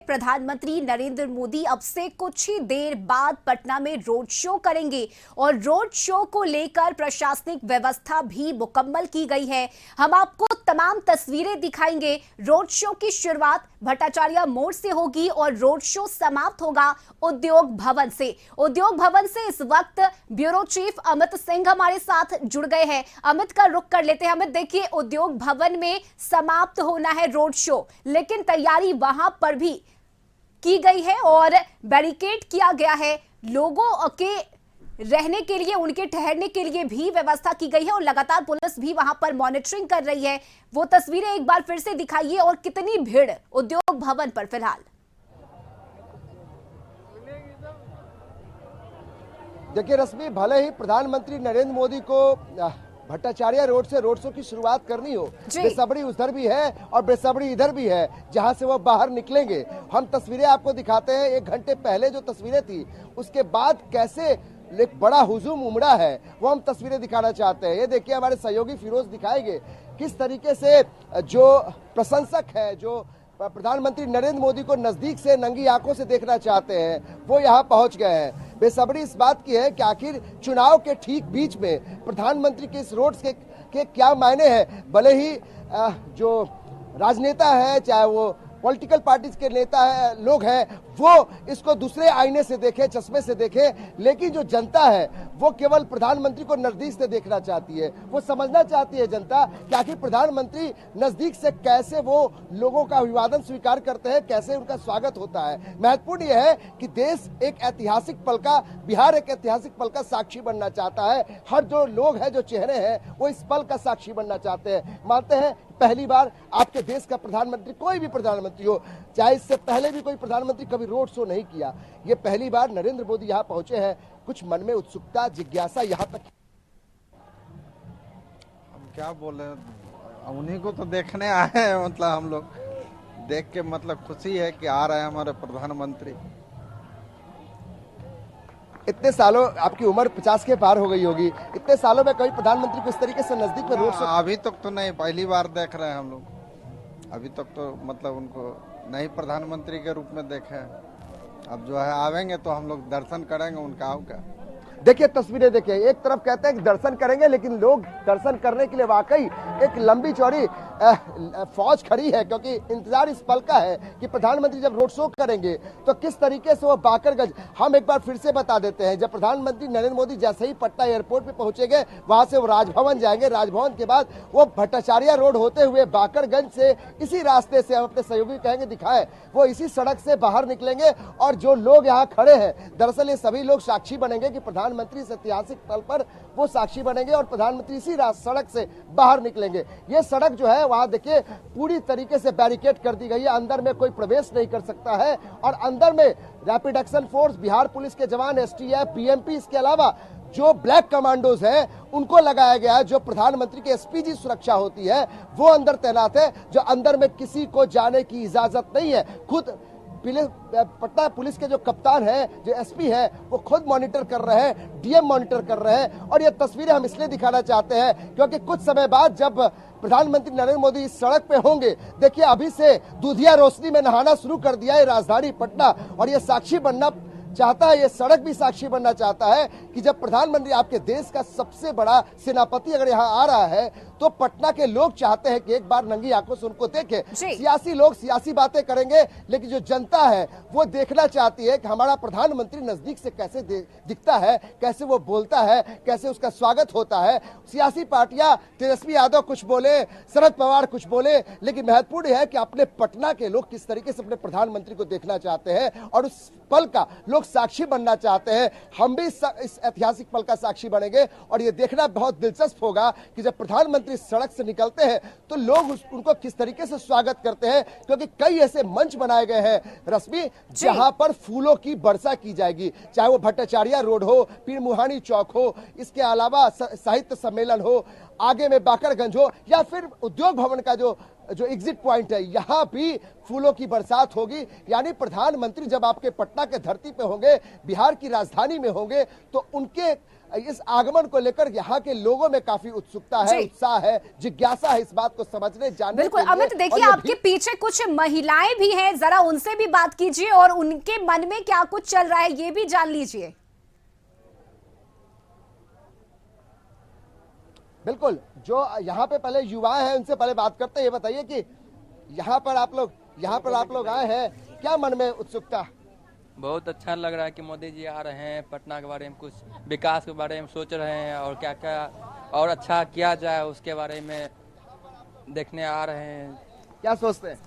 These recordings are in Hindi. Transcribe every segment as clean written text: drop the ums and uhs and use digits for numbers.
प्रधानमंत्री नरेंद्र मोदी अब से कुछ ही देर बाद पटना में रोड शो करेंगे और रोड शो को लेकर प्रशासनिक व्यवस्था भी मुकम्मल की गई है। हम आपको तमाम तस्वीरें दिखाएंगे। रोड शो की शुरुआत भट्टाचार्य मोड़ से होगी और रोड शो समाप्त होगा उद्योग भवन से। उद्योग भवन से इस वक्त ब्यूरो चीफ अमित सिंह हमारे साथ जुड़ गए हैं। अमित का रुख कर लेते हैं। अमित, देखिए, उद्योग भवन में समाप्त होना है रोड शो, लेकिन तैयारी वहां पर भी की गई है और बैरिकेड किया गया है। लोगों के रहने के लिए, उनके ठहरने के लिए भी व्यवस्था की गई है और लगातार पुलिस भी वहां पर मॉनिटरिंग कर रही है। वो तस्वीरें एक बार फिर से दिखाइए और कितनी भीड़ उद्योग भवन पर फिलहाल। देखिए रश्मि, भले ही प्रधानमंत्री नरेंद्र मोदी को भट्टाचार्य रोड से रोड शो की शुरुआत करनी हो, बेसब्री उधर भी है और बेसब्री इधर भी है जहां से वो बाहर निकलेंगे। हम तस्वीरें आपको दिखाते हैं। 1 घंटे पहले जो तस्वीरें थी उसके बाद कैसे एक बड़ा हुजूम उमड़ा है वो हम तस्वीरें दिखाना चाहते हैं। ये देखिए, हमारे सहयोगी फिरोज दिखाएंगे किस तरीके से जो प्रशंसक है, जो प्रधानमंत्री नरेंद्र मोदी को नजदीक से नंगी आंखों से देखना चाहते हैं, वो यहाँ पहुंच गए हैं। बेसब्री इस बात की है कि आखिर चुनाव के ठीक बीच में प्रधानमंत्री के इस रोड के क्या मायने हैं। भले ही जो राजनेता है, चाहे वो पॉलिटिकल पार्टीज के नेता है, लोग हैं, वो इसको दूसरे आईने से देखे, चश्मे से देखे, लेकिन जो जनता है वो केवल प्रधानमंत्री को नजदीक से देखना चाहती है। वो समझना चाहती है जनता कि आखिर प्रधानमंत्री नजदीक से कैसे वो लोगों का अभिवादन स्वीकार करते हैं, कैसे उनका स्वागत होता है। महत्वपूर्ण यह है कि देश एक ऐतिहासिक पल का, बिहार एक ऐतिहासिक पल का साक्षी बनना चाहता है। हर जो लोग हैं, जो चेहरे हैं, वो इस पल का साक्षी बनना चाहते हैं। मानते हैं पहली बार आपके देश का प्रधानमंत्री, कोई भी प्रधानमंत्री हो, चाहे इससे पहले भी कोई प्रधानमंत्री कभी रोड शो नहीं किया, ये पहली बार नरेंद्र मोदी यहाँ पहुंचे हैं। कुछ मन में उत्सुकता, जिज्ञासा यहाँ तक। हम क्या बोले, उन्हीं को तो देखने आए हैं। मतलब हम लोग देख के मतलब खुशी है कि आ रहे हैं हमारे प्रधानमंत्री। इतने सालों, आपकी उम्र 50 के पार हो गई होगी, इतने सालों में कभी प्रधानमंत्री को इस तरीके से नजदीक में रोड शो? अभी तक तो नहीं, पहली बार देख रहे हैं हम लोग। अभी तक तो मतलब उनको नहीं प्रधानमंत्री के रूप में देखे हैं। अब जो है आवेंगे तो हम लोग दर्शन करेंगे उनका। होगा देखिए तस्वीरें, देखिए, एक तरफ कहते हैं कि दर्शन करेंगे, लेकिन लोग दर्शन करने के लिए वाकई एक लंबी चौड़ी फौज खड़ी है, क्योंकि इंतजार इस पल का है कि प्रधानमंत्री जब रोड शो करेंगे तो किस तरीके से वो बाकरगंज। हम एक बार फिर से बता देते हैं, जब प्रधानमंत्री नरेंद्र मोदी जैसे ही पटना एयरपोर्ट पे पहुंचेंगे, वहां से वो राजभवन जाएंगे। राजभवन के बाद वो भट्टाचार्य रोड होते हुए बाकरगंज से इसी रास्ते से, हम अपने सहयोगी कहेंगे दिखाए, वो इसी सड़क से बाहर निकलेंगे। और जो लोग यहाँ खड़े हैं, दरअसल ये सभी लोग साक्षी बनेंगे कि प्रधानमंत्री इस ऐतिहासिक पल पर वो साक्षी बनेंगे और प्रधानमंत्री इसी सड़क से बाहर निकलेंगे। ये सड़क जो है, वहां देखिए पूरी तरीके से बैरिकेड कर दी गई है। अंदर में कोई प्रवेश नहीं कर सकता है और अंदर में rapid action force, Bihar police के जवान, एसटीएफ, बीएमपी, इसके अलावा जो ब्लैक कमांडोज हैं उनको लगाया गया है। जो प्रधानमंत्री के एसपीजी सुरक्षा होती है वो अंदर तैनात है, जो अंदर में किसी को जाने की इजाजत नहीं है। खुद पटना पुलिस के जो कप्तान है, जो एसपी है, वो खुद मॉनिटर कर रहे हैं, डीएम मॉनिटर कर रहे हैं। और ये तस्वीरें हम इसलिए दिखाना चाहते हैं क्योंकि कुछ समय बाद जब प्रधानमंत्री नरेंद्र मोदी इस सड़क पे होंगे, देखिए अभी से दूधिया रोशनी में नहाना शुरू कर दिया है राजधानी पटना, और ये साक्षी बनना चाहता है, ये सड़क भी साक्षी बनना चाहता है कि जब प्रधानमंत्री, आपके देश का सबसे बड़ा सेनापति अगर यहाँ आ रहा है, तो पटना के लोग चाहते हैं कि एक बार नंगी आंखों से उनको देखें। सियासी लोग सियासी बातें करेंगे, लेकिन जो जनता है वो देखना चाहती है कि हमारा प्रधानमंत्री नजदीक से कैसे दिखता है, कैसे वो बोलता है, कैसे उसका स्वागत होता है। सियासी पार्टियां, तेजस्वी यादव कुछ बोले, शरद पवार कुछ बोले, लेकिन महत्वपूर्ण है कि अपने पटना के लोग किस तरीके से अपने प्रधानमंत्री को देखना चाहते हैं और उस पल का लोग साक्षी बनना चाहते हैं। हम भी इस ऐतिहासिक पल का साक्षी बनेंगे और ये देखना बहुत दिलचस्प होगा कि जब प्रधानमंत्री सड़क से निकलते हैं तो लोग उनको किस तरीके से स्वागत करते हैं, क्योंकि कई ऐसे मंच बनाए गए हैं रश्मि जहां पर फूलों की वर्षा की जाएगी, चाहे वो भट्टाचार्य रोड हो, पीर मुहानी चौक हो, इसके अलावा साहित्य सम्मेलन हो, आगे में बाकरगंज हो, या फिर उद्योग भवन का जो जो एग्जिट पॉइंट है यहाँ भी फूलों की बरसात होगी। यानी प्रधानमंत्री जब आपके पटना के धरती पे होंगे, बिहार की राजधानी में होंगे, तो उनके इस आगमन को लेकर यहाँ के लोगों में काफी उत्सुकता है, उत्साह है, जिज्ञासा है इस बात को समझने जानने बिल्कुल। के लिए। अमित, देखिए आपके पीछे कुछ महिलाएं भी हैं, जरा उनसे भी बात कीजिए और उनके मन में क्या कुछ चल रहा है ये भी जान लीजिए। बिल्कुल, जो यहाँ पे पहले युवा हैं उनसे पहले बात करते हैं। ये बताइए कि यहाँ पर आप लोग आए हैं, क्या मन में उत्सुकता? बहुत अच्छा लग रहा है कि मोदी जी आ रहे हैं, पटना के बारे में कुछ विकास के बारे में सोच रहे हैं और क्या क्या और अच्छा किया जाए उसके बारे में देखने आ रहे हैं। क्या सोचते हैं?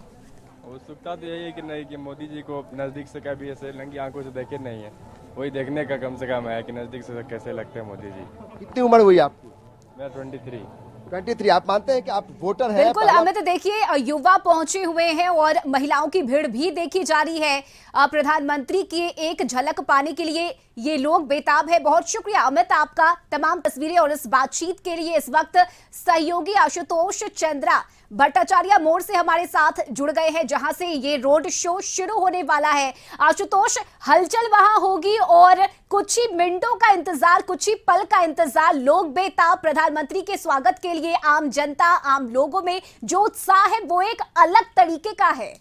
उत्सुकता तो यही है कि नहीं कि मोदी जी को नज़दीक से कभी ऐसे नंगी आंखों से देखे नहीं है, वही देखने का कम से कम है कि नज़दीक से कैसे लगते हैं मोदी जी। कितनी उम्र हुई आपकी? मैं 23। आप मानते हैं कि आप वोटर हैं? बिल्कुल अमित, देखिए युवा पहुंचे हुए हैं और महिलाओं की भीड़ भी देखी जा रही है। प्रधानमंत्री की एक झलक पाने के लिए ये लोग बेताब है। बहुत शुक्रिया अमित आपका तमाम तस्वीरें और इस बातचीत के लिए। इस वक्त सहयोगी आशुतोष चंद्रा भट्टाचार्य मोड़ से हमारे साथ जुड़ गए हैं, जहां से ये रोड शो शुरू होने वाला है। आशुतोष, हलचल वहां होगी और कुछ ही मिनटों का इंतजार, कुछ ही पल का इंतजार, लोग बेताब प्रधानमंत्री के स्वागत के लिए। आम जनता, आम लोगों में जो उत्साह है वो एक अलग तरीके का है।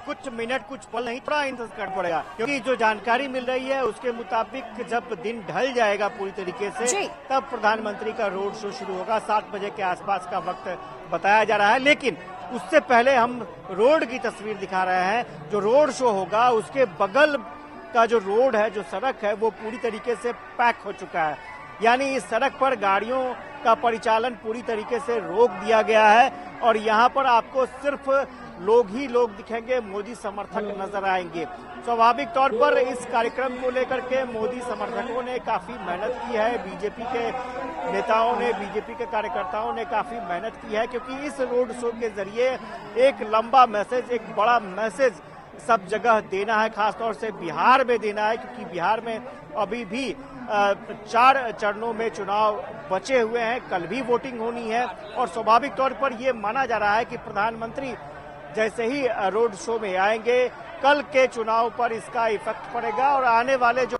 कुछ मिनट कुछ पल नहीं, थोड़ा इंतजार करना पड़ेगा, क्योंकि जो जानकारी मिल रही है उसके मुताबिक जब दिन ढल जाएगा पूरी तरीके से तब प्रधानमंत्री का रोड शो शुरू होगा। 7 बजे के आसपास का वक्त बताया जा रहा है, लेकिन उससे पहले हम रोड की तस्वीर दिखा रहे हैं। जो रोड शो होगा उसके बगल का जो रोड है, जो सड़क है, वो पूरी तरीके से पैक हो चुका है। यानी इस सड़क पर गाड़ियों का परिचालन पूरी तरीके से रोक दिया गया है और यहाँ पर आपको सिर्फ लोग ही लोग दिखेंगे, मोदी समर्थक नजर आएंगे। स्वाभाविक तौर पर इस कार्यक्रम को लेकर के मोदी समर्थकों ने काफी मेहनत की है, बीजेपी के नेताओं ने, बीजेपी के कार्यकर्ताओं ने काफी मेहनत की है, क्योंकि इस रोड शो के जरिए एक लंबा मैसेज, एक बड़ा मैसेज सब जगह देना है, खासतौर से बिहार में देना है, क्योंकि बिहार में अभी भी 4 चरणों में चुनाव बचे हुए हैं। कल भी वोटिंग होनी है और स्वाभाविक तौर पर यह माना जा रहा है कि प्रधानमंत्री जैसे ही रोड शो में आएंगे, कल के चुनाव पर इसका इफेक्ट पड़ेगा और आने वाले जो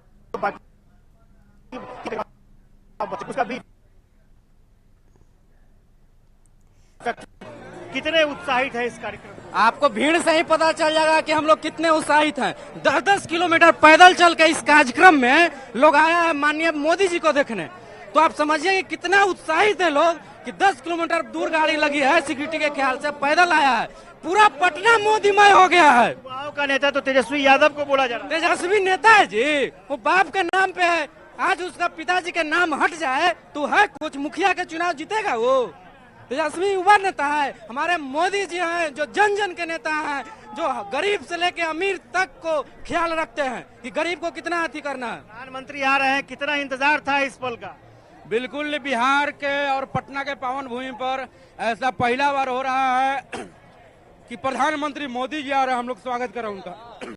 उसका भी कितने उत्साहित है इस कार्यक्रम। आपको भीड़ से ही पता चल जाएगा कि हम लोग कितने उत्साहित हैं। 10-10 किलोमीटर पैदल चल के इस कार्यक्रम में लोग आया है माननीय मोदी जी को देखने, तो आप समझिए कि कितना उत्साहित है लोग कि 10 किलोमीटर दूर गाड़ी लगी है, सिक्योरिटी के ख्याल से पैदल आया है। पूरा पटना मोदीमय हो गया है। युवाओं का नेता तो तेजस्वी यादव को बोला जा रहा है। तेजस्वी नेता है जी, वो बाप के नाम पे है। आज उसका पिताजी के नाम हट जाए तो है कुछ, मुखिया के चुनाव जीतेगा वो? तेजस्वी युवा नेता है। हमारे मोदी जी हैं जो जन जन के नेता हैं, जो गरीब से लेके अमीर तक को ख्याल रखते हैं कि गरीब को कितना अति करना है। प्रधानमंत्री आ रहे हैं, कितना इंतजार था इस पल का? बिल्कुल, बिहार के और पटना के पावन भूमि पर ऐसा पहला बार हो रहा है कि प्रधानमंत्री मोदी जी आ रहे हैं, हम लोग स्वागत करें उनका।